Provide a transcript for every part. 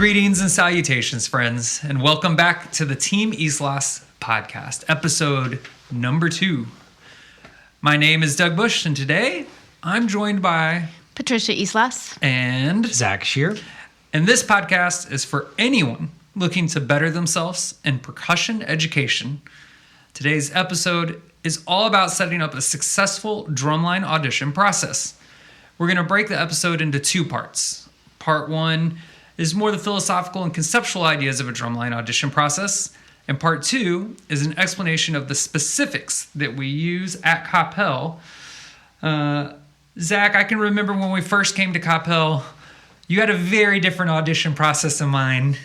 Greetings and salutations, friends, and welcome back to the TeamIslas podcast, episode number 2. My name is Doug Bush, and today I'm joined by Patricia Islas and Zach Scheer. And this podcast is for anyone looking to better themselves in percussion education. Today's episode is all about setting up a successful drumline audition process. We're going to break the episode into 2 parts. Part 1 is more the philosophical and conceptual ideas of a drumline audition process. And part 2 is an explanation of the specifics that we use at Coppell. Zach, I can remember when we first came to Coppell, you had a very different audition process in mind.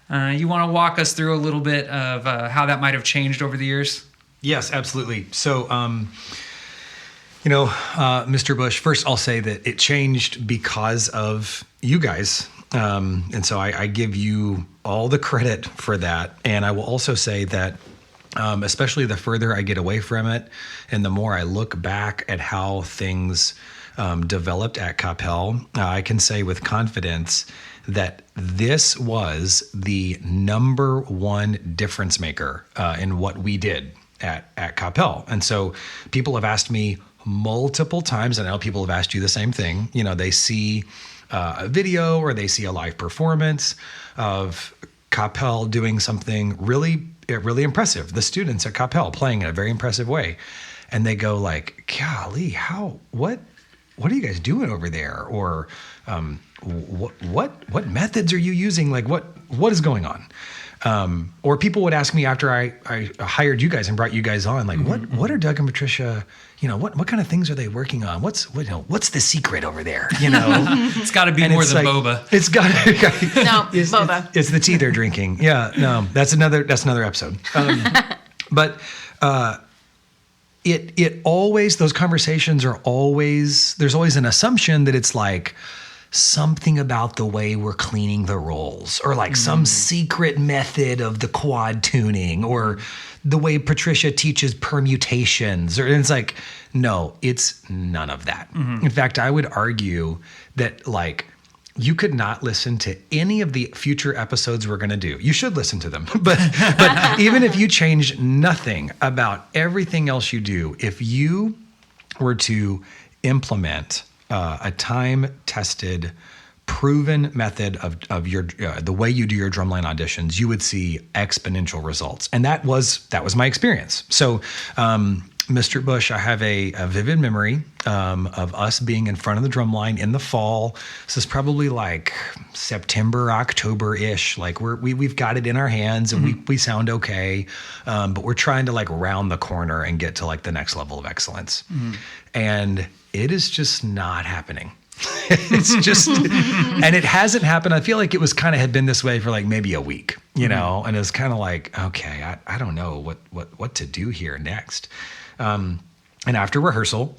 You want to walk us through a little bit of how that might have changed over the years? Yes, absolutely. So, Mr. Bush, first I'll say that it changed because of you guys. And so I give you all the credit for that. And I will also say that, especially the further I get away from it and the more I look back at how things developed at Coppell, I can say with confidence that this was the number one difference maker in what we did at Coppell. And so people have asked me multiple times, and I know people have asked you the same thing. You know, they see a video or they see a live performance of Coppell doing something really impressive. The students at Coppell playing in a very impressive way. And they go like, golly, what are you guys doing over there? Or what methods are you using? Like what is going on? Or people would ask me after I hired you guys and brought you guys on, like, what are Doug and Patricia, what kind of things are they working on? What's the secret over there? It's got to be more than boba. It's got to boba. It's the tea they're drinking. Yeah, no, that's another episode. But it always, those conversations are always, there's always an assumption that it's like something about the way we're cleaning the rolls, or like some secret method of the quad tuning, or the way Patricia teaches permutations, or it's like, no, it's none of that. In fact, I would argue that like you could not listen to any of the future episodes we're going to do. You should listen to them, but even if you change nothing about everything else you do, if you were to implement a time-tested, proven method of your the way you do your drumline auditions, you would see exponential results, and that was my experience. So, Mr. Bush, I have a vivid memory of us being in front of the drumline in the fall. This is probably like September, October-ish. Like we've got it in our hands, and we sound okay, but we're trying to like round the corner and get to like the next level of excellence, and it is just not happening. It's just, and it hasn't happened. I feel like it was had been this way for like maybe a week, and it was kind of like, okay, I don't know what to do here next. And after rehearsal,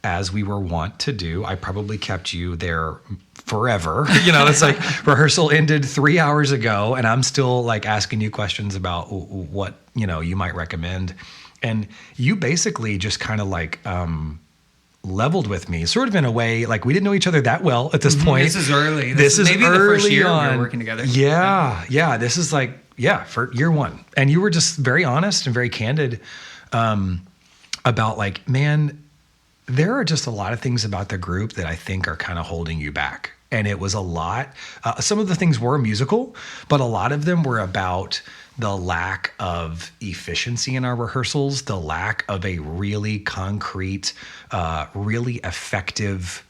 as we were wont to do, I probably kept you there forever. It's like rehearsal ended 3 hours ago, and I'm still like asking you questions about what, you might recommend. And you basically just kind of like, leveled with me, sort of in a way, like we didn't know each other that well at this point. This is early. This is maybe the first year we were working together. Yeah. This is like, for year 1. And you were just very honest and very candid about like, man, there are just a lot of things about the group that I think are kind of holding you back. And it was a lot. Some of the things were musical, but a lot of them were about the lack of efficiency in our rehearsals, the lack of a really concrete, really effective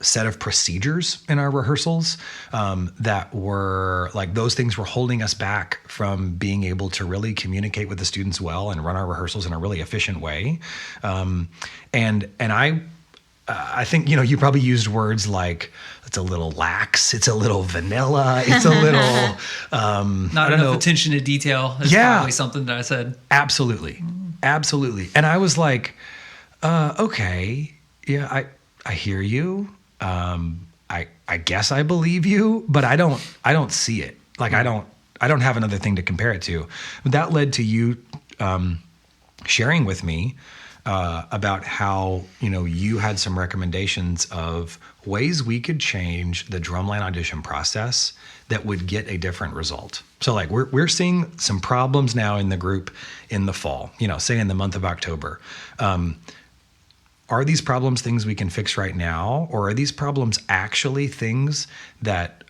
set of procedures in our rehearsals that were like, those things were holding us back from being able to really communicate with the students well and run our rehearsals in a really efficient way. And I think, you probably used words like, it's a little lax, it's a little vanilla, it's a little... Not enough attention to detail is probably something that I said. Absolutely. And I was like, okay, yeah, I hear you. I guess I believe you, but I don't see it. Like, I don't have another thing to compare it to. But that led to you sharing with me about how, you had some recommendations of ways we could change the Drumline audition process that would get a different result. So like we're seeing some problems now in the group in the fall, say in the month of October. Are these problems things we can fix right now? Or are these problems actually things that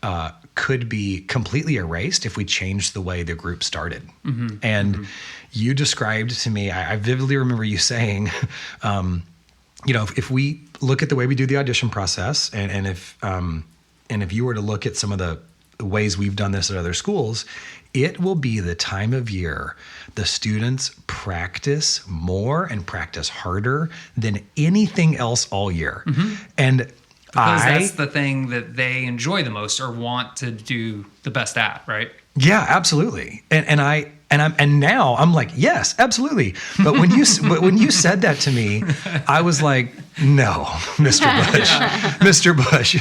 could be completely erased if we changed the way the group started? Mm-hmm. And you described to me, I vividly remember you saying, if we look at the way we do the audition process, and if you were to look at some of the ways we've done this at other schools, it will be the time of year the students practice more and practice harder than anything else all year. Mm-hmm. And because that's the thing that they enjoy the most or want to do the best at, right? Yeah, absolutely. And now I'm like, yes, absolutely. But when you said that to me, I was like, no, Mr. Bush, Mr. Bush,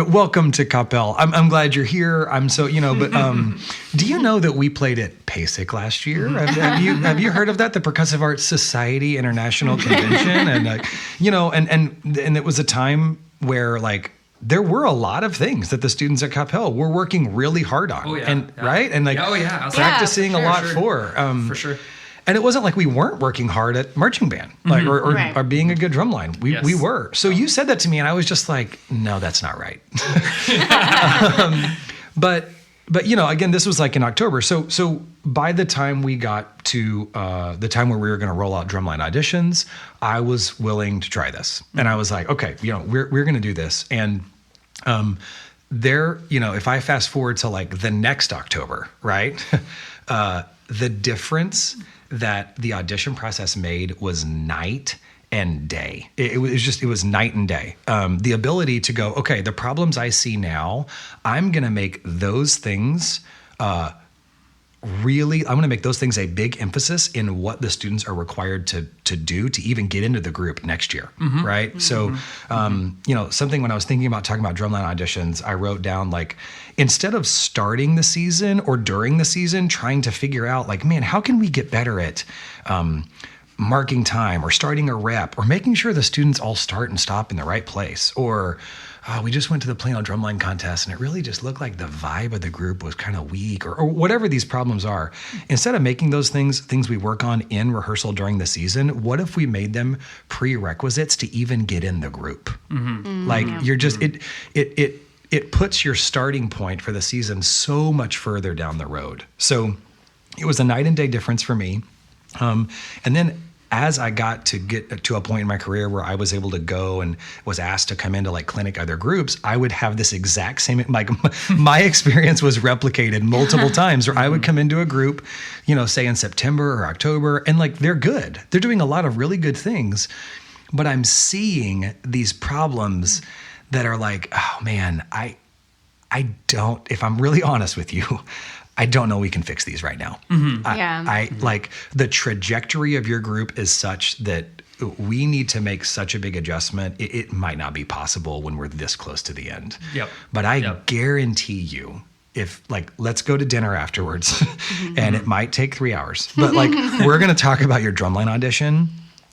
welcome to Coppell. I'm glad you're here. I'm so, but do you know that we played at PASIC last year? Have you heard of that? The Percussive Arts Society International Convention, and it was a time where there were a lot of things that the students at Coppell were working really hard on. Oh, yeah. Right? And practicing a lot for. For sure. And it wasn't like we weren't working hard at marching band, or being a good drumline. We were. So you said that to me, and I was just like, no, that's not right. But again, this was like in October. So by the time we got to the time where we were going to roll out Drumline Auditions, I was willing to try this, and I was like, okay, we're going to do this, and if I fast forward to the next October, right, the difference that the audition process made was night and day. It was night and day. The ability to go, okay, the problems I see now, I'm going to make those things I'm going to make those things a big emphasis in what the students are required to do to even get into the group next year, right? Mm-hmm. So, something when I was thinking about talking about Drumline Auditions, I wrote down instead of starting the season or during the season trying to figure out how can we get better at marking time or starting a rep or making sure the students all start and stop in the right place, or we just went to the Plano Drumline contest and it really just looked like the vibe of the group was kind of weak, or whatever these problems are. Instead of making those things we work on in rehearsal during the season, what if we made them prerequisites to even get in the group? Mm-hmm. You're just, it puts your starting point for the season so much further down the road. So it was a night and day difference for me. And then as I got to get to a point in my career where I was able to go and was asked to come into clinic other groups, I would have this exact same, my experience was replicated multiple times, where I would come into a group, say in September or October, and they're good. They're doing a lot of really good things, but I'm seeing these problems that are oh man, I don't, if I'm really honest with you, I don't know we can fix these right now. Mm-hmm. I the trajectory of your group is such that we need to make such a big adjustment. It might not be possible when we're this close to the end. Yep. But I guarantee you, if let's go to dinner afterwards, and it might take 3 hours, but we're going to talk about your Drumline audition.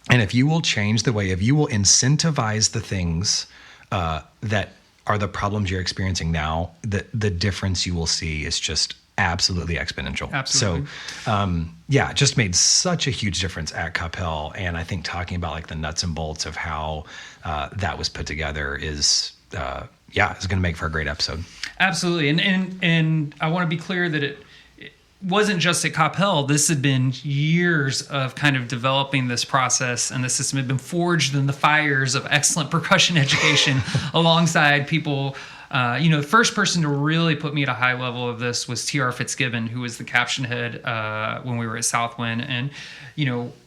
And if you will change the way, if you will incentivize the things that are the problems you're experiencing now, the difference you will see is just absolutely exponential. Absolutely. So, it just made such a huge difference at Coppell. And I think talking about the nuts and bolts of how that was put together is going to make for a great episode. Absolutely. And I want to be clear that it wasn't just at Coppell. This had been years of kind of developing this process, and the system had been forged in the fires of excellent percussion education alongside people. The first person to really put me at a high level of this was T.R. Fitzgibbon, who was the caption head when we were at Southwind, and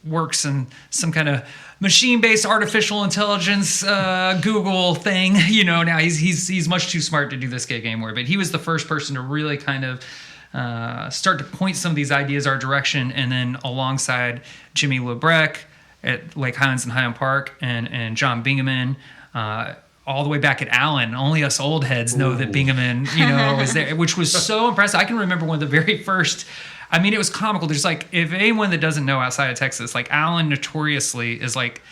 works in some kind of machine-based artificial intelligence Google thing. Now he's much too smart to do this gig anymore. But he was the first person to really kind of start to point some of these ideas our direction, and then alongside Jimmy LeBrecq at Lake Highlands and Highland Park, and John Bingaman. All the way back at Allen. Only us old heads know that Bingaman, was there, which was so impressive. I can remember one of the very first I mean, it was comical. There's like, if anyone that doesn't know outside of Texas, like Allen notoriously is like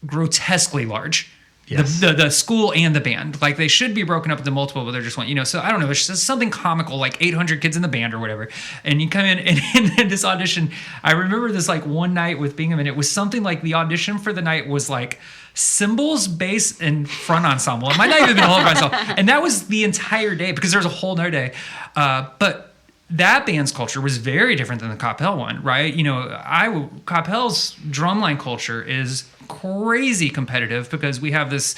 grotesquely large. Yes. The school and the band, like they should be broken up into multiple, but they're just one, you know. So I don't know. There's just something comical, like 800 kids in the band or whatever, and you come in and this audition. I remember this like one night with Bingham, and it was something like the audition for the night was like cymbals, bass, and front ensemble. It might not even been all by itself, and that was the entire day because there was a whole nother day, but. That band's culture was very different than the Coppell one, right? You know, Coppell's drumline culture is crazy competitive because we have this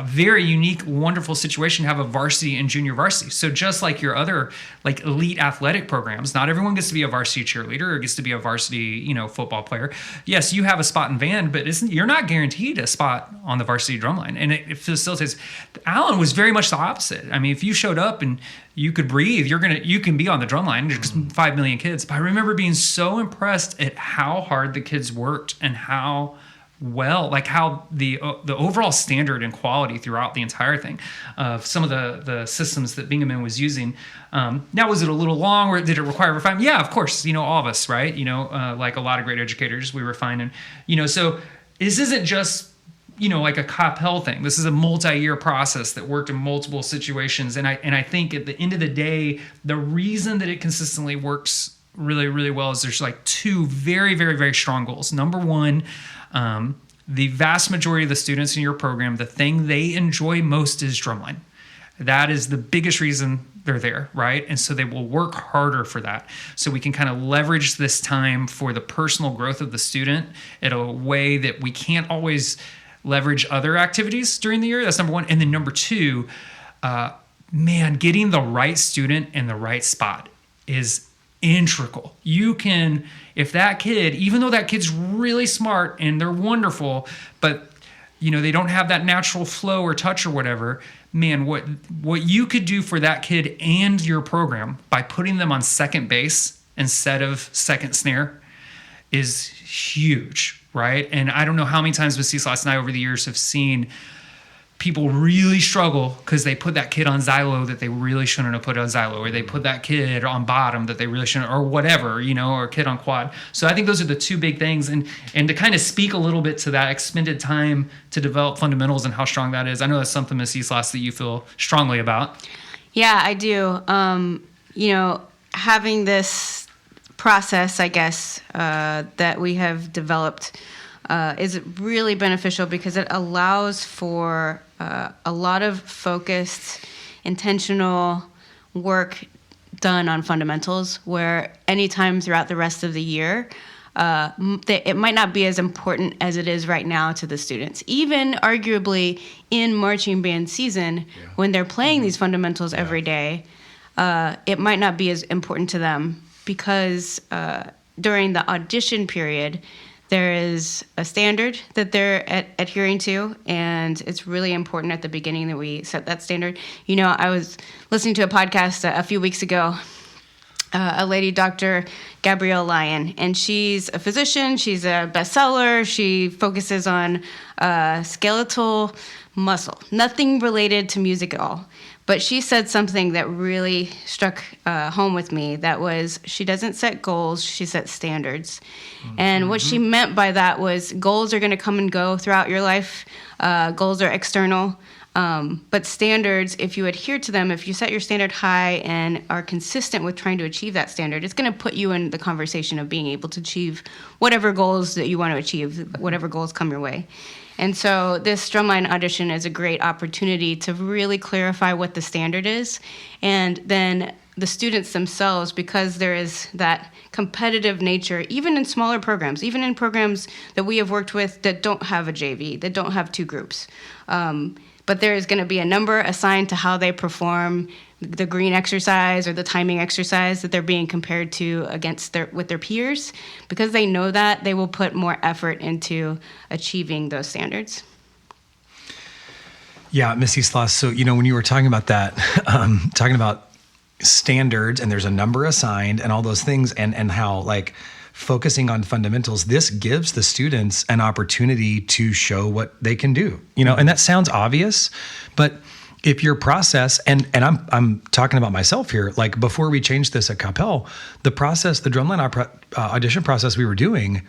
very unique, wonderful situation to have a varsity and junior varsity. So just like your other like elite athletic programs, not everyone gets to be a varsity cheerleader or gets to be a varsity, you know, football player. Yes, you have a spot in band, but you're not guaranteed a spot on the varsity drumline. And it facilitates. Allen was very much the opposite. I mean, if you showed up and you could breathe, you can be on the drumline. There's 5 million kids. But I remember being so impressed at how hard the kids worked and how well, like how the overall standard and quality throughout the entire thing of some of the systems that Bingham was using. Now, was it a little long or did it require refinement? Yeah, of course. You know, all of us, right? You know, like a lot of great educators, we refine and, you know, so this isn't just, you know, like a Coppell thing. This is a multi-year process that worked in multiple situations. And I think at the end of the day, the reason that it consistently works really, really well is there's like 2 very, very, very strong goals. Number one, the vast majority of the students in your program, the thing they enjoy most is drumline. That is the biggest reason they're there, right? And so they will work harder for that. So we can kind of leverage this time for the personal growth of the student in a way that we can't always leverage other activities during the year. That's number one. And then number 2, getting the right student in the right spot is integral. You can, if that kid, even though that kid's really smart and they're wonderful, but you know, they don't have that natural flow or touch or whatever, man, what you could do for that kid and your program by putting them on second bass instead of second snare is huge, right? And I don't know how many times Miss Islas and I over the years have seen people really struggle because they put that kid on xylo that they really shouldn't have put on xylo, or they put that kid on bottom that they really shouldn't, or whatever, you know, or a kid on quad. So I think those are the 2 big things. And to kind of speak a little bit to that expended time to develop fundamentals and how strong that is, I know that's something, Miss Islas, that you feel strongly about. Yeah, I do. You know, having this process, I guess, that we have developed is really beneficial because it allows for a lot of focused, intentional work done on fundamentals, where anytime throughout the rest of the year, it might not be as important as it is right now to the students. Even arguably in marching band season, when they're playing these fundamentals every day, it might not be as important to them because during the audition period, there is a standard that they're adhering to, and it's really important at the beginning that we set that standard. You know, I was listening to a podcast a few weeks ago, a lady, Dr. Gabrielle Lyon, and she's a physician. She's a bestseller. She focuses on skeletal muscle, nothing related to music at all. But she said something that really struck home with me. That was, she doesn't set goals, she sets standards. Mm-hmm. And what she meant by that was goals are going to come and go throughout your life. Goals are external. But standards, if you adhere to them, if you set your standard high and are consistent with trying to achieve that standard, it's going to put you in the conversation of being able to achieve whatever goals that you want to achieve, whatever goals come your way. And so this Drumline audition is a great opportunity to really clarify what the standard is. And then the students themselves, because there is that competitive nature, even in smaller programs, even in programs that we have worked with that don't have a JV, that don't have 2 groups. But there is going to be a number assigned to how they perform the green exercise or the timing exercise that they're being compared to with their peers. Because they know that, they will put more effort into achieving those standards. Yeah, Miss Islas, so, you know, when you were talking about that, talking about standards and there's a number assigned and all those things and how, like, focusing on fundamentals, this gives the students an opportunity to show what they can do, you know, and that sounds obvious, but if your process, and I'm talking about myself here, like before we changed this at Capel, the process, the drumline audition process we were doing,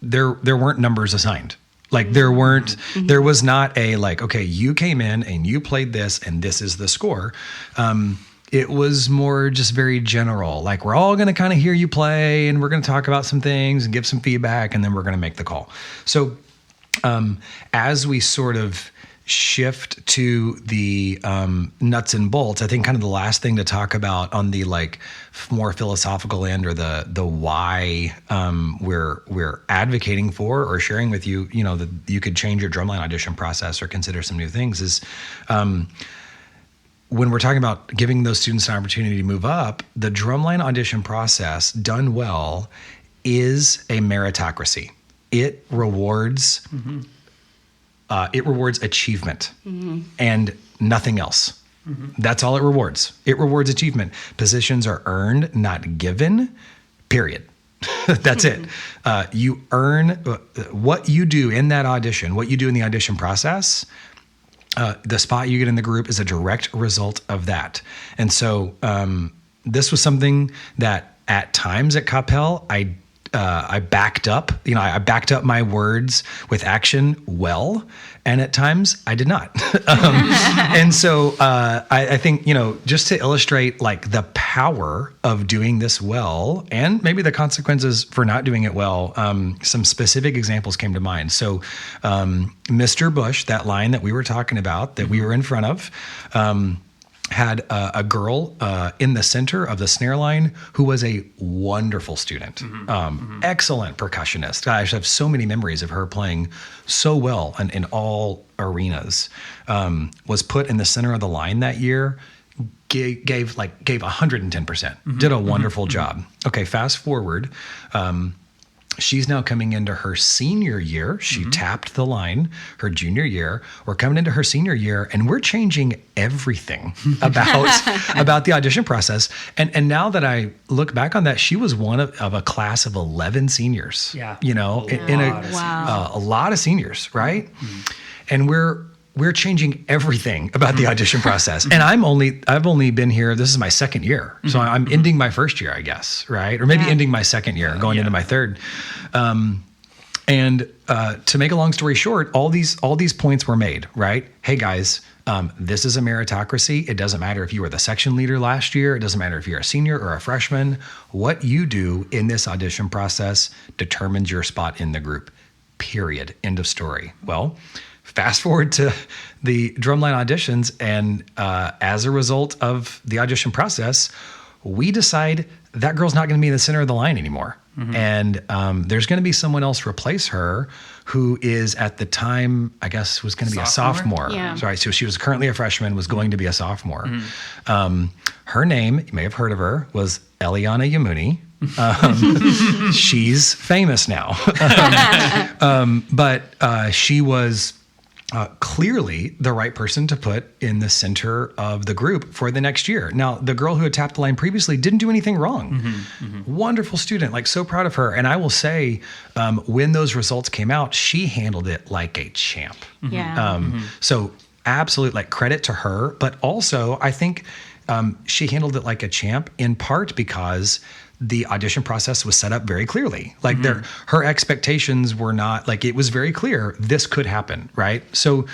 there weren't numbers assigned. Like there was not a like, okay, you came in and you played this and this is the score. It was more just very general. Like we're all going to kind of hear you play and we're going to talk about some things and give some feedback and then we're going to make the call. So as we sort of shift to the nuts and bolts, I think kind of the last thing to talk about on the like more philosophical end or the why we're advocating for or sharing with you, you know, that you could change your drumline audition process or consider some new things is when we're talking about giving those students an opportunity to move up, the drumline audition process done well is a meritocracy. It rewards achievement and nothing else. That's all it rewards. It rewards achievement. Positions are earned, not given, period. That's it. You earn what you do in that audition, what you do in the audition process. The spot you get in the group is a direct result of that. And so this was something that at times at Capel, I backed up, I backed up my words with action well, and at times I did not. And so I think, just to illustrate like the power of doing this well and maybe the consequences for not doing it well, some specific examples came to mind. So Mr. Bush, that line that we were talking about, that we were in front of, had a girl in the center of the snare line who was a wonderful student, excellent percussionist. Gosh, I have so many memories of her playing so well in all arenas. Was put in the center of the line that year, gave 110%, did a wonderful job. Okay, fast forward. She's now coming into her senior year. She tapped the line her junior year. We're coming into her senior year, and we're changing everything about the audition process. And now that I look back on that, she was one of a class of 11 seniors. Yeah, a lot of seniors, right? And we're changing everything about the audition process. And I've only been here, this is my second year. So I'm ending my first year, I guess, right? Or maybe ending my second year, going into my third. And to make a long story short, all these points were made, right? Hey guys, this is a meritocracy. It doesn't matter if you were the section leader last year. It doesn't matter if you're a senior or a freshman. What you do in this audition process determines your spot in the group, period. End of story. Well, fast forward to the drumline auditions, and as a result of the audition process, we decide that girl's not going to be in the center of the line anymore. And there's going to be someone else replace her who is at the time, I guess, was going to be a sophomore. Yeah. Sorry, so she was currently a freshman, was going to be a sophomore. Her name, you may have heard of her, was Eliana Yamuni. She's famous now. But she was clearly the right person to put in the center of the group for the next year. Now, the girl who had tapped the line previously didn't do anything wrong. Wonderful student, like so proud of her. And I will say, when those results came out, she handled it like a champ. So absolute like credit to her, but also I think she handled it like a champ in part because the audition process was set up very clearly. Like her expectations were not like, it was very clear this could happen, right? So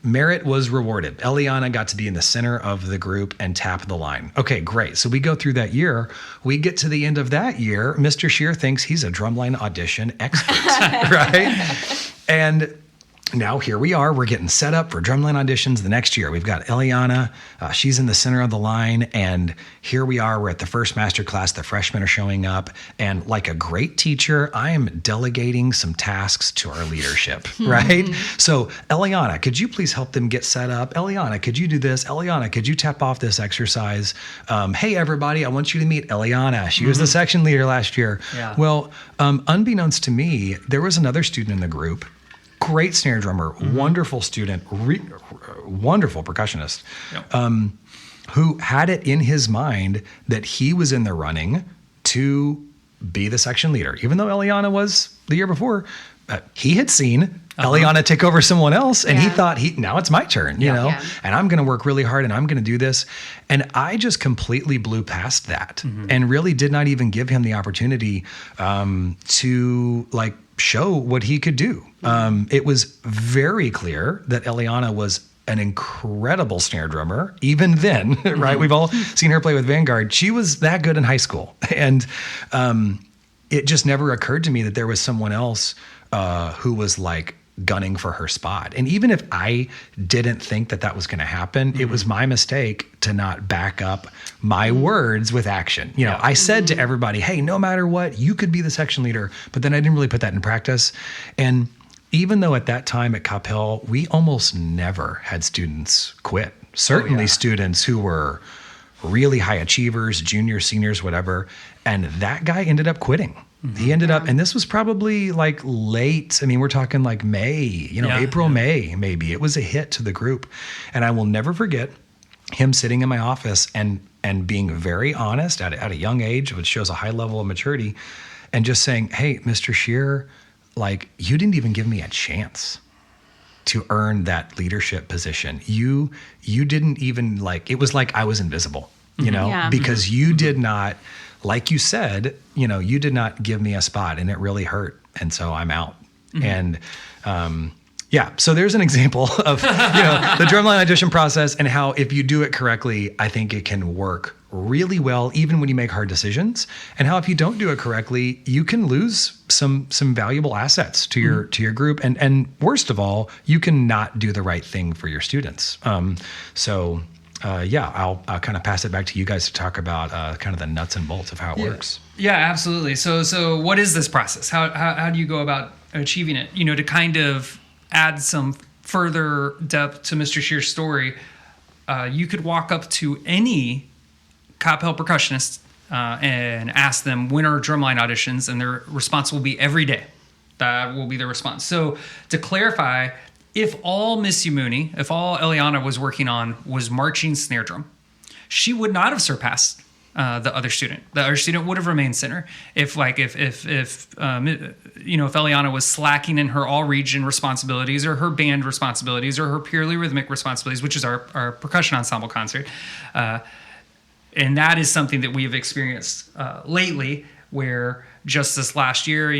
merit was rewarded. Eliana got to be in the center of the group and tap the line. Okay, great. So we go through that year. We get to the end of that year. Mr. Scheer thinks he's a drumline audition expert, right? And now here we are, we're getting set up for drumline auditions the next year. We've got Eliana, she's in the center of the line, and here we are, we're at the first master class, the freshmen are showing up, and like a great teacher, I am delegating some tasks to our leadership, right? So Eliana, could you please help them get set up? Eliana, could you do this? Eliana, could you tap off this exercise? Hey everybody, I want you to meet Eliana. She was the section leader last year. Yeah. Well, unbeknownst to me, there was another student in the group, great snare drummer, wonderful student, wonderful percussionist, who had it in his mind that he was in the running to be the section leader. Even though Eliana was the year before, he had seen Eliana take over someone else. And he Yeah. thought now it's my turn, you know, Yeah. and I'm going to work really hard and I'm going to do this. And I just completely blew past that and really did not even give him the opportunity to like show what he could do. It was very clear that Eliana was an incredible snare drummer, even then, right? We've all seen her play with Vanguard. She was that good in high school. And it just never occurred to me that there was someone else who was like gunning for her spot. And even if I didn't think that that was going to happen, it was my mistake to not back up my words with action. You know, I said to everybody, hey, no matter what, you could be the section leader. But then I didn't really put that in practice. And even though at that time at Capel, we almost never had students quit. Certainly students who were really high achievers, juniors, seniors, whatever. And that guy ended up quitting. He ended up, and this was probably like late. I mean, we're talking like May, you know, April, May, maybe. It was a hit to the group. And I will never forget him sitting in my office and being very honest at a young age, which shows a high level of maturity, and just saying, hey, Mr. Scheer, like, you didn't even give me a chance to earn that leadership position. You didn't even like, it was like I was invisible, you know, because you did not, like you said, you know, you did not give me a spot and it really hurt. And so I'm out. And, so there's an example of, you know, the drumline audition process and how if you do it correctly, I think it can work really well, even when you make hard decisions, and how if you don't do it correctly, you can lose some valuable assets to your group. And worst of all, you can not do the right thing for your students. I'll kind of pass it back to you guys to talk about kind of the nuts and bolts of how it works. Yeah, absolutely. So what is this process? How do you go about achieving it? You know, to kind of add some further depth to Mr. Scheer's story, you could walk up to any Capel percussionist and ask them when are drumline auditions, and their response will be every day. That will be their response. So to clarify, if all Miss Yamuni, if all Eliana was working on was marching snare drum, she would not have surpassed the other student. The other student would have remained center. If Eliana was slacking in her all region responsibilities or her band responsibilities or her purely rhythmic responsibilities, which is our percussion ensemble concert, and that is something that we have experienced lately, where just this last year,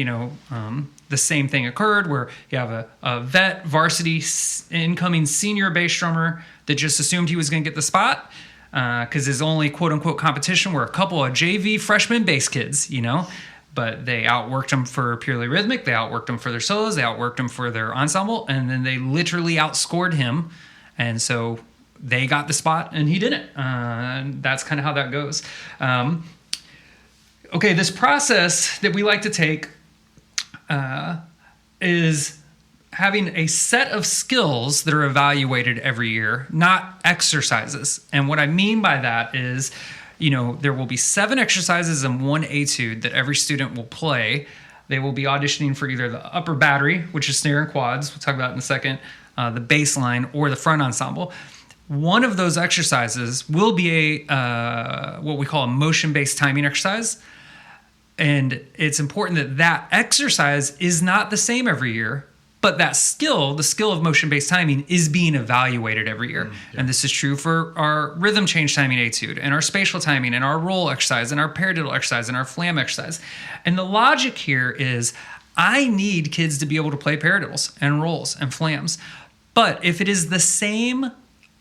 the same thing occurred where you have a vet varsity incoming senior bass drummer that just assumed he was going to get the spot because his only quote unquote competition were a couple of JV freshman bass kids, but they outworked him for purely rhythmic. They outworked him for their solos. They outworked him for their ensemble. And then they literally outscored him. And so they got the spot and he didn't. That's kind of how that goes. Okay, this process that we like to take is having a set of skills that are evaluated every year, not exercises. And what I mean by that is, there will be 7 exercises and 1 etude that every student will play. They will be auditioning for either the upper battery, which is snare and quads, we'll talk about in a second, the bass line, or the front ensemble. One of those exercises will be what we call a motion-based timing exercise. And it's important that exercise is not the same every year, but that skill, the skill of motion-based timing, is being evaluated every year. And this is true for our rhythm change timing etude and our spatial timing and our roll exercise and our paradiddle exercise and our flam exercise. And the logic here is I need kids to be able to play paradiddles and rolls and flams. But if it is the same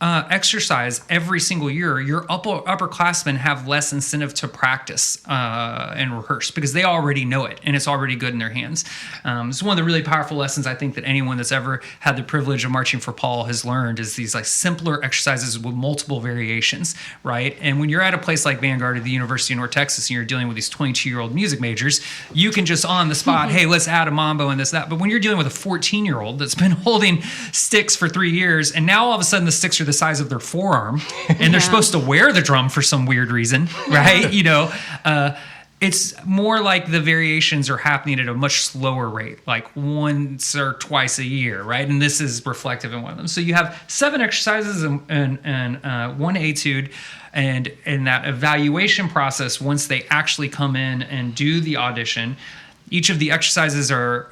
exercise every single year, your upperclassmen have less incentive to practice and rehearse because they already know it and it's already good in their hands. It's one of the really powerful lessons I think that anyone that's ever had the privilege of marching for Paul has learned is these like simpler exercises with multiple variations, right? And when you're at a place like Vanguard at the University of North Texas and you're dealing with these 22-year-old music majors, you can just on the spot, hey, let's add a mambo and this, that. But when you're dealing with a 14-year-old that's been holding sticks for 3 years and now all of a sudden the sticks are the size of their forearm and they're supposed to wear the drum for some weird reason, right? It's more like the variations are happening at a much slower rate, like once or twice a year, right? And this is reflective in one of them. So you have 7 exercises and 1 etude, and in that evaluation process, once they actually come in and do the audition, Each of the exercises are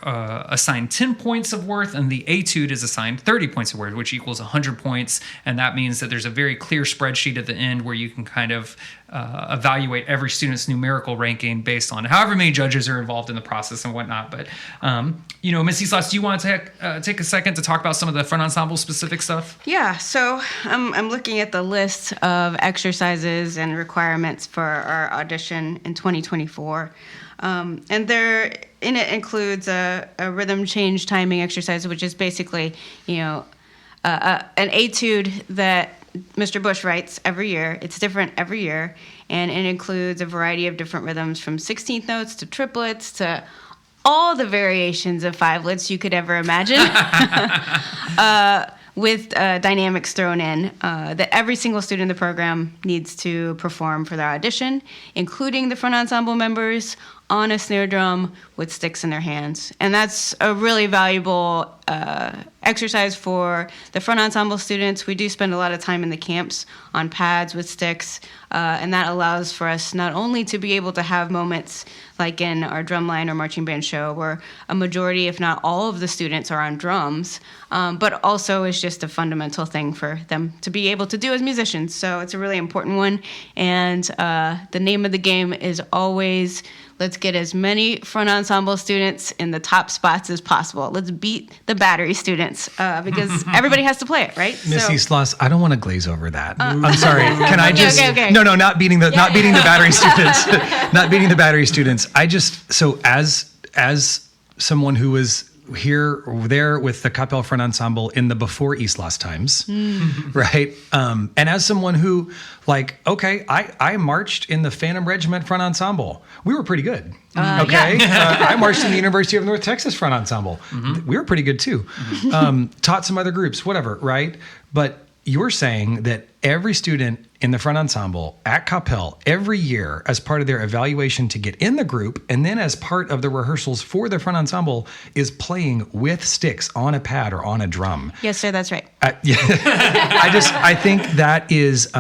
assigned 10 points of worth, and the etude is assigned 30 points of worth, which equals 100 points. And that means that there's a very clear spreadsheet at the end where you can kind of evaluate every student's numerical ranking based on however many judges are involved in the process and whatnot. But, Ms. Islas, do you want to take a second to talk about some of the front ensemble specific stuff? Yeah, so I'm looking at the list of exercises and requirements for our audition in 2024. And it includes a rhythm change timing exercise, which is basically, an etude that Mr. Bush writes every year. It's different every year, and it includes a variety of different rhythms from 16th notes to triplets to all the variations of fivelets you could ever imagine. With dynamics thrown in that every single student in the program needs to perform for their audition, including the front ensemble members on a snare drum with sticks in their hands. And that's a really valuable exercise for the front ensemble students. We do spend a lot of time in the camps on pads with sticks, and that allows for us not only to be able to have moments like in our drumline or marching band show where a majority, if not all of the students are on drums, but also is just a fundamental thing for them to be able to do as musicians. So it's a really important one. And the name of the game is always, let's get as many front ensemble students in the top spots as possible. Let's beat the battery students because everybody has to play it, right? Miss Islas, I don't want to glaze over that. I'm sorry. Can I just? Okay. No, not beating the battery students. Not beating the battery students. As someone who was here or there with the Capel Front Ensemble in the before Islas times, right? And as someone who, I marched in the Phantom Regiment Front Ensemble. We were pretty good. Okay. I marched in the University of North Texas Front Ensemble. We were pretty good too. Taught some other groups, whatever, right? But you're saying that every student in the front ensemble at Capel every year as part of their evaluation to get in the group and then as part of the rehearsals for the front ensemble is playing with sticks on a pad or on a drum. Yes, sir, that's right. I think that is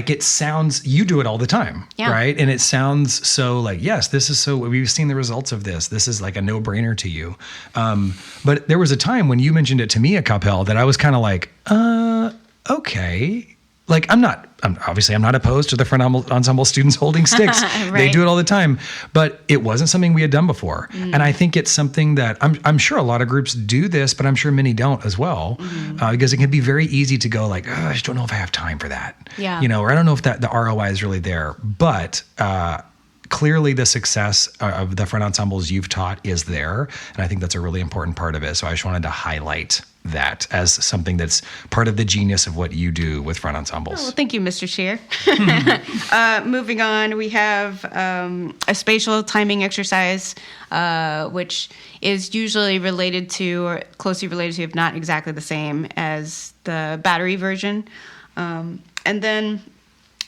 it sounds, you do it all the time, right? And it sounds so yes, this is so, we've seen the results of this. This is like a no-brainer to you. But there was a time when you mentioned it to me at Capel that I was kind of okay. I'm not opposed to the front ensemble students holding sticks. Right. They do it all the time, but it wasn't something we had done before. And I think it's something that I'm sure a lot of groups do this, but I'm sure many don't as well, because it can be very easy to go I just don't know if I have time for that. Yeah. Or I don't know if the ROI is really there, but, clearly the success of the front ensembles you've taught is there. And I think that's a really important part of it. So I just wanted to highlight that as something that's part of the genius of what you do with front ensembles. Well, thank you, Mr. Scheer. Moving on, we have a spatial timing exercise, which is usually related to or closely related to, if not exactly the same as the battery version. And then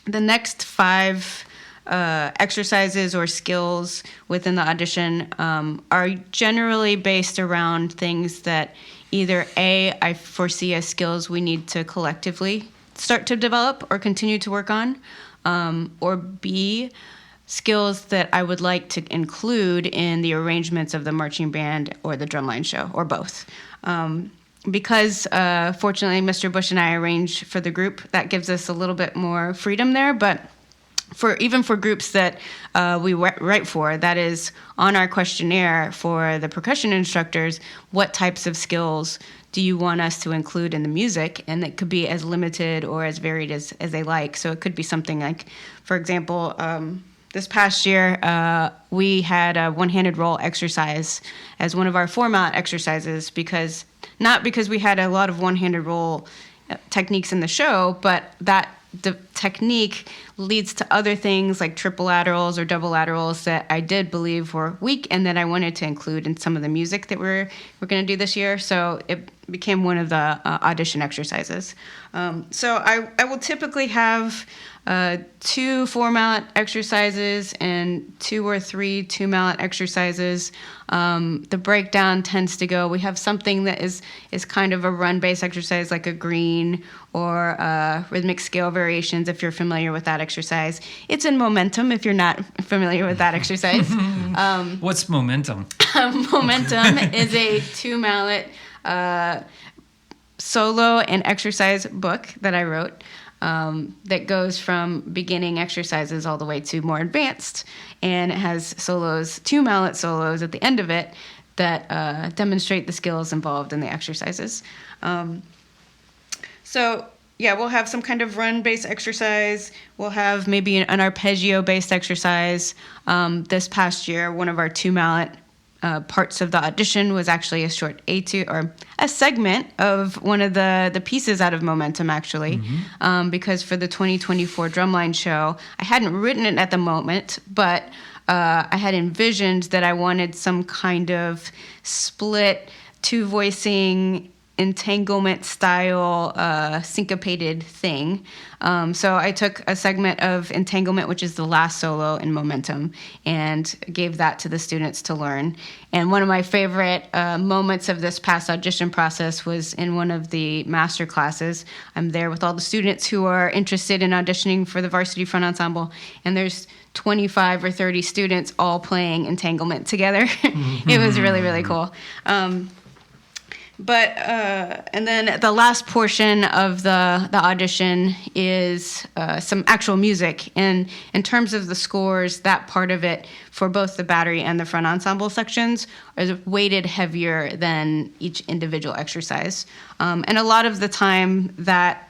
the next 5 exercises or skills within the audition are generally based around things that either A, I foresee as skills we need to collectively start to develop or continue to work on, or B, skills that I would like to include in the arrangements of the marching band or the drumline show, or both. Because fortunately Mr. Bush and I arrange for the group, that gives us a little bit more freedom there, but even for groups that we write for, that is on our questionnaire for the percussion instructors, what types of skills do you want us to include in the music? And it could be as limited or as varied as they like. So it could be something like, for example, this past year, we had a one-handed roll exercise as one of our format exercises not because we had a lot of one-handed roll techniques in the show, but that the technique leads to other things like triple laterals or double laterals that I did believe were weak and that I wanted to include in some of the music that we're going to do this year. So it became one of the audition exercises. So I will typically have 2 4-mallet exercises and 2 or 3 2-mallet exercises. The breakdown tends to go, we have something that is kind of a run-based exercise like a green or rhythmic scale variations, if you're familiar with that exercise. It's in momentum if you're not familiar with that exercise. What's momentum? Momentum is a 2-mallet solo and exercise book that I wrote that goes from beginning exercises all the way to more advanced. And it has 2-mallet solos at the end of it that demonstrate the skills involved in the exercises. We'll have some kind of run-based exercise. We'll have maybe an arpeggio-based exercise. This past year, one of our 2-mallet parts of the audition was actually a short etude or a segment of one of the pieces out of Momentum, actually, because for the 2024 Drumline show, I hadn't written it at the moment, but I had envisioned that I wanted some kind of split 2-voicing entanglement style syncopated thing. So I took a segment of entanglement, which is the last solo in Momentum, and gave that to the students to learn. And one of my favorite moments of this past audition process was in one of the master classes. I'm there with all the students who are interested in auditioning for the Varsity Front Ensemble, and there's 25 or 30 students all playing entanglement together. It was really, really cool. And then the last portion of the audition is some actual music. And in terms of the scores, that part of it for both the battery and the front ensemble sections is weighted heavier than each individual exercise. And a lot of the time that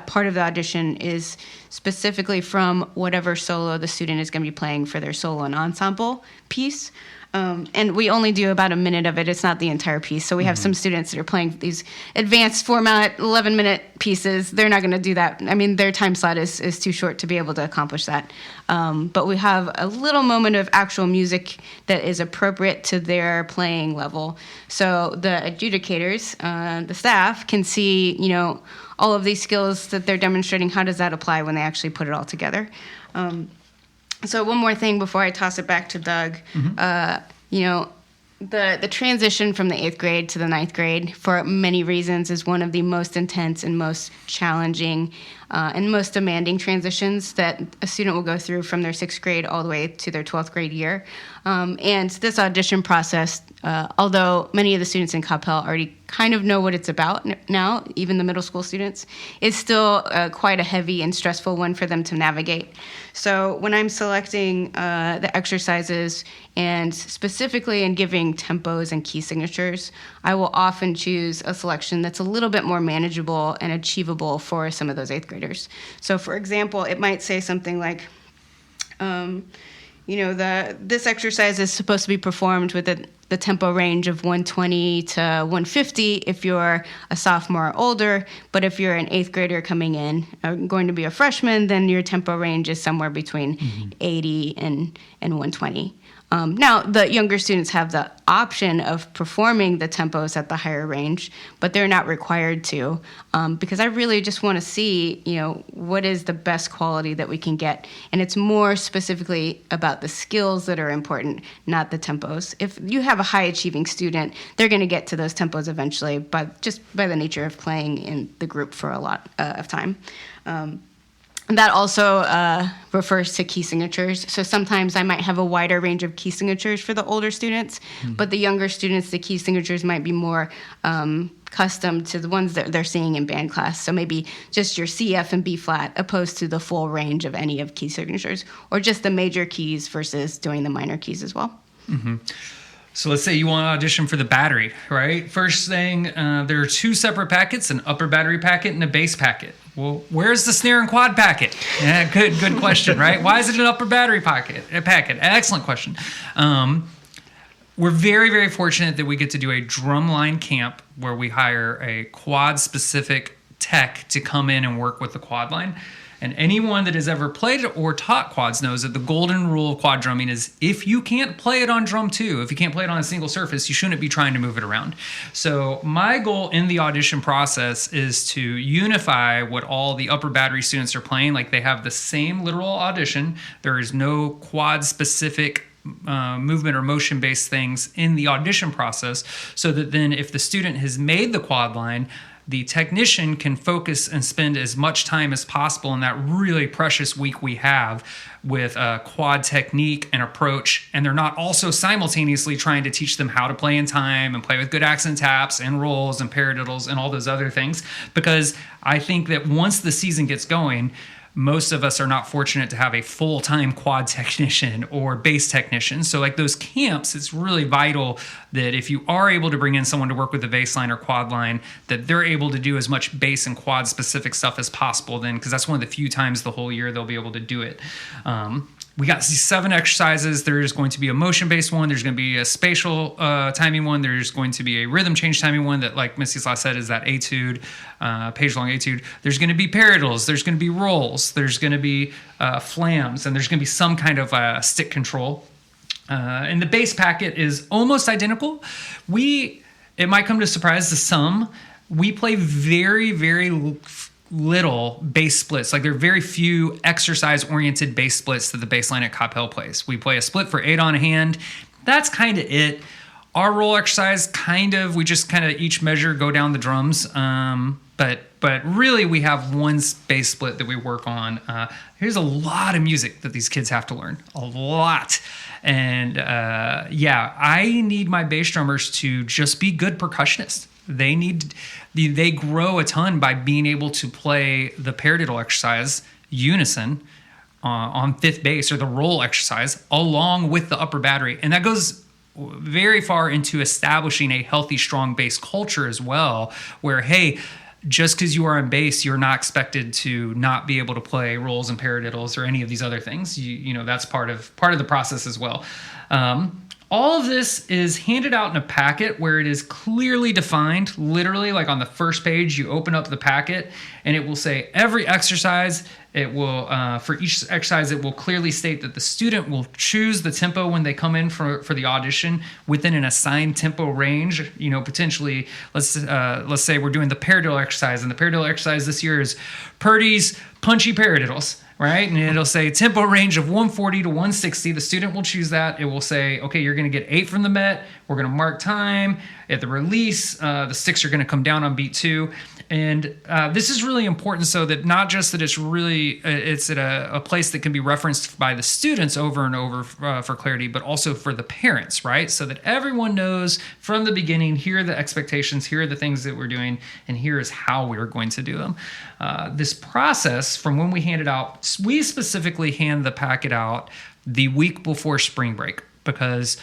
part of the audition is specifically from whatever solo the student is going to be playing for their solo and ensemble piece. And we only do about a minute of it. It's not the entire piece. So we have some students that are playing these advanced format, 11-minute pieces. They're not going to do that. I mean, their time slot is too short to be able to accomplish that. But we have a little moment of actual music that is appropriate to their playing level. So the adjudicators, the staff, can see, all of these skills that they're demonstrating. How does that apply when they actually put it all together? So one more thing before I toss it back to Doug. The transition from the 8th grade to the 9th grade, for many reasons, is one of the most intense and most challenging and most demanding transitions that a student will go through from their 6th grade all the way to their 12th grade year. And this audition process, although many of the students in Coppell already kind of know what it's about now, even the middle school students, is still quite a heavy and stressful one for them to navigate. So when I'm selecting the exercises and specifically in giving tempos and key signatures, I will often choose a selection that's a little bit more manageable and achievable for some of those 8th graders. So for example, it might say something like, this exercise is supposed to be performed with the tempo range of 120 to 150 if you're a sophomore or older, but if you're an 8th grader coming in, going to be a freshman, then your tempo range is somewhere between 80 and 120. Now, the younger students have the option of performing the tempos at the higher range, but they're not required to, because I really just want to see, what is the best quality that we can get. And it's more specifically about the skills that are important, not the tempos. If you have a high-achieving student, they're going to get to those tempos eventually, but just by the nature of playing in the group for a lot of time. That also refers to key signatures. So sometimes I might have a wider range of key signatures for the older students, but the younger students, the key signatures might be more custom to the ones that they're seeing in band class. So maybe just your C, F, and B flat opposed to the full range of any of key signatures, or just the major keys versus doing the minor keys as well. Mm-hmm. So let's say you want to audition for the battery, right? First thing, there are 2 separate packets, an upper battery packet and a bass packet. Well, where's the snare and quad packet? Yeah, good question, right? Why is it an upper battery packet? Excellent question. We're very, very fortunate that we get to do a drumline camp where we hire a quad-specific tech to come in and work with the quad line. And anyone that has ever played or taught quads knows that the golden rule of quad drumming is if you can't play it on drum 2, if you can't play it on a single surface, you shouldn't be trying to move it around. So my goal in the audition process is to unify what all the upper battery students are playing. Like they have the same literal audition. There is no quad specific movement or motion based things in the audition process, so that then if the student has made the quad line, the technician can focus and spend as much time as possible in that really precious week we have with quad technique and approach, and they're not also simultaneously trying to teach them how to play in time and play with good accent taps and rolls and paradiddles and all those other things. Because I think that once the season gets going, most of us are not fortunate to have a full-time quad technician or bass technician. So like those camps, it's really vital that if you are able to bring in someone to work with the bass line or quad line, that they're able to do as much bass and quad specific stuff as possible then, because that's one of the few times the whole year they'll be able to do it. We got these 7 exercises. There's going to be a motion-based one. There's going to be a spatial timing one. There's going to be a rhythm change timing one that, like Miss Islas said, is that etude, page-long etude. There's going to be paradiddles. There's going to be rolls. There's going to be flams. And there's going to be some kind of stick control. And the bass packet is almost identical. It might come to surprise to some. We play very, very little bass splits. Like there are very few exercise-oriented bass splits that the bass line at Capel plays. We play a split for 8 on a hand. That's kind of it. Our roll exercise, we just kind of each measure, go down the drums. But really we have one bass split that we work on. Here's a lot of music that these kids have to learn. A lot. And I need my bass drummers to just be good percussionists. They grow a ton by being able to play the paradiddle exercise unison on 5th bass, or the roll exercise along with the upper battery. And that goes very far into establishing a healthy, strong bass culture as well, where, hey, just because you are on bass, you're not expected to not be able to play rolls and paradiddles or any of these other things. You know, that's part of the process as well. All of this is handed out in a packet where it is clearly defined. Literally, like on the first page, you open up the packet and it will say every exercise. It will, for each exercise, it will clearly state that the student will choose the tempo when they come in for the audition within an assigned tempo range. You know, potentially, let's say we're doing the paradiddle exercise, and the paradiddle exercise this year is Purdy's punchy paradiddles. Right? And it'll say tempo range of 140 to 160. The student will choose that. It will say, okay, you're going to get 8 from the Met. We're going to mark time. At the release, the sticks are going to come down on beat 2. And this is really important so that not just that it's at a place that can be referenced by the students over and over for clarity, but also for the parents, right? So that everyone knows from the beginning, here are the expectations, here are the things that we're doing, and here is how we're going to do them. This process, from when we hand it out, we specifically hand the packet out the week before spring break, because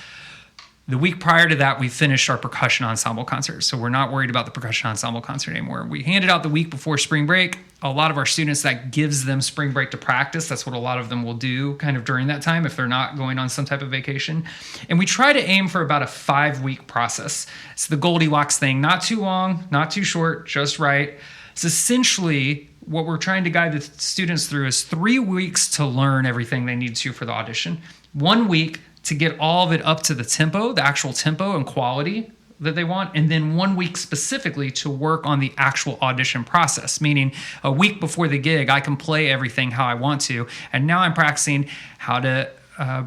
the week prior to that, we finished our percussion ensemble concert. So we're not worried about the percussion ensemble concert anymore. We handed out the week before spring break. A lot of our students, that gives them spring break to practice. That's what a lot of them will do kind of during that time if they're not going on some type of vacation. And we try to aim for about a 5-week process. It's the Goldilocks thing. Not too long, not too short, just right. It's essentially what we're trying to guide the students through is 3 weeks to learn everything they need to for the audition. 1 week to get all of it up to the tempo, the actual tempo and quality that they want, and then 1 week specifically to work on the actual audition process, meaning a week before the gig, I can play everything how I want to, and now I'm practicing how to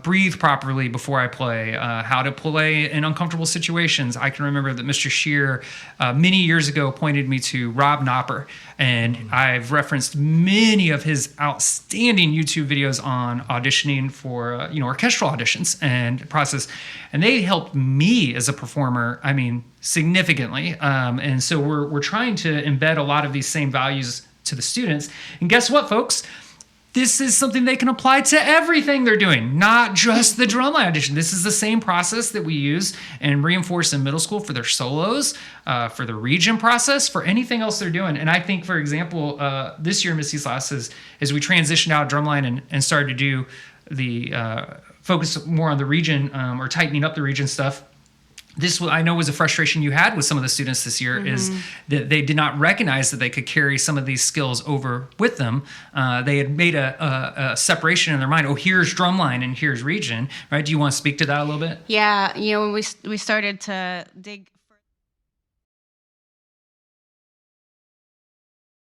breathe properly before I play, how to play in uncomfortable situations. I can remember that Mr. Scheer many years ago pointed me to Rob Knopper, and I've referenced many of his outstanding YouTube videos on auditioning for orchestral auditions and process, and they helped me as a performer, significantly. And so we're trying to embed a lot of these same values to the students. And guess what, folks? This is something they can apply to everything they're doing, not just the Drumline audition. This is the same process that we use and reinforce in middle school for their solos, for the region process, for anything else they're doing. And I think, for example, this year, Miss Islas, as we transitioned out of Drumline and started to do the focus more on the region or tightening up the region stuff, this, I know, was a frustration you had with some of the students this year, is that they did not recognize that they could carry some of these skills over with them. They had made a separation in their mind. Oh, here's Drumline and here's region, right? Do you want to speak to that a little bit? Yeah, when we started to dig